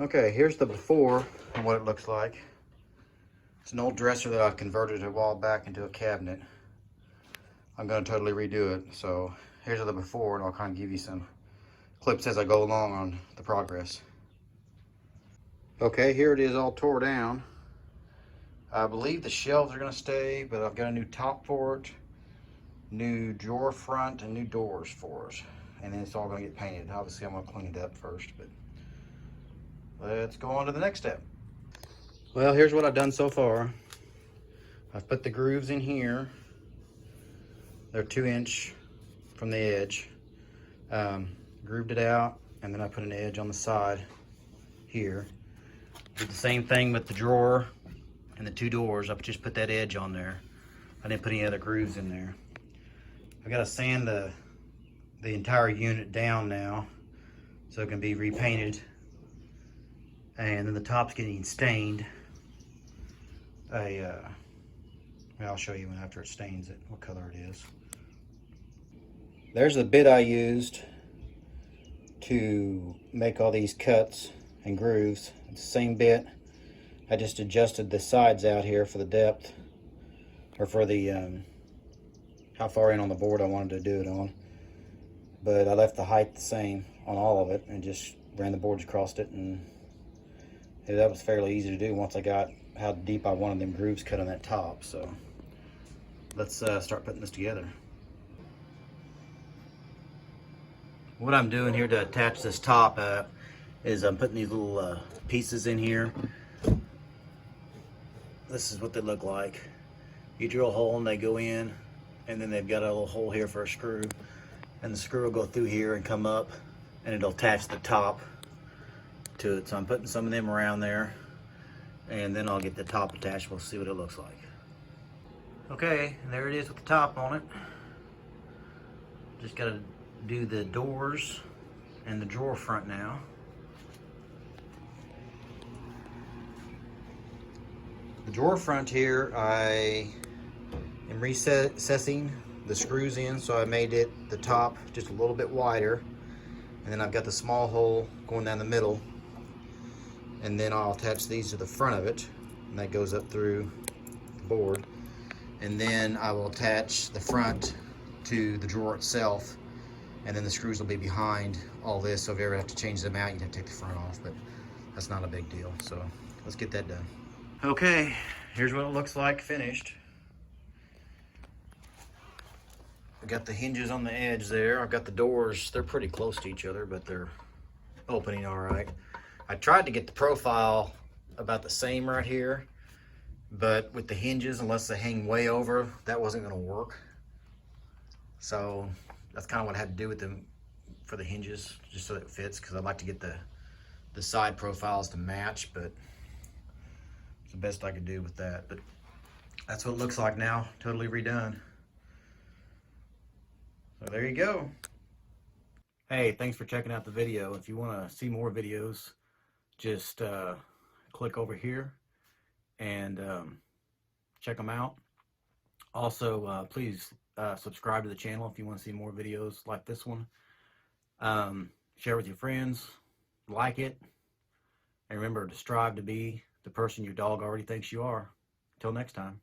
Okay, here's the before and what it looks like. It's an old dresser that I converted a while back into a cabinet. I'm going to totally redo it. So here's the before, and I'll kind of give you some clips as I go along on the progress. Okay, here it is all tore down. I believe the shelves are going to stay, but I've got a new top for it, new drawer front, and new doors for it. And then it's all going to get painted. Obviously, I'm going to clean it up first, but let's go on to the next step. Well, here's what I've done so far. I've put the grooves in here. They're 2-inch from the edge. Grooved it out, and then I put an edge on the side here. Did the same thing with the drawer and the 2 doors. I just put that edge on there. I didn't put any other grooves in there. I've got to sand the entire unit down now so it can be repainted. And then the top's getting stained. I'll show you after it stains it, what color it is. There's the bit I used to make all these cuts and grooves. It's the same bit. I just adjusted the sides out here for the depth, or for the how far in on the board I wanted to do it on. But I left the height the same on all of it and just ran the boards across it, and that was fairly easy to do once I got how deep I wanted them grooves cut on that top. So let's start putting this together. What I'm doing here to attach this top is I'm putting these little pieces in here. This is what they look like. You drill a hole and they go in, and then they've got a little hole here for a screw, and the screw will go through here and come up, and it'll attach the top to it. So I'm putting some of them around there, and then I'll get the top attached. We'll see what it looks like. Okay, and there it is with the top on it. Just got to do the doors and the drawer front now. The drawer front here, I am recessing the screws in, so I made it the top just a little bit wider, and then I've got the small hole going down the middle, and then I'll attach these to the front of it, and that goes up through the board, and then I will attach the front to the drawer itself, and then the screws will be behind all this, so if you ever have to change them out, you have to take the front off, but that's not a big deal. So let's get that done. Okay, here's what it looks like finished. I got the hinges on the edge there. I've got the doors, they're pretty close to each other, but they're opening all right. I tried to get the profile about the same right here, but with the hinges, unless they hang way over, that wasn't gonna work. So that's kind of what I had to do with them for the hinges, just so it fits, because I'd like to get the side profiles to match, but it's the best I could do with that. But that's what it looks like now, totally redone. So there you go. Hey, thanks for checking out the video. If you want to see more videos, just click over here and check them out. Also, please subscribe to the channel if you want to see more videos like this one. Share with your friends, like it, and remember to strive to be the person your dog already thinks you are. Until next time.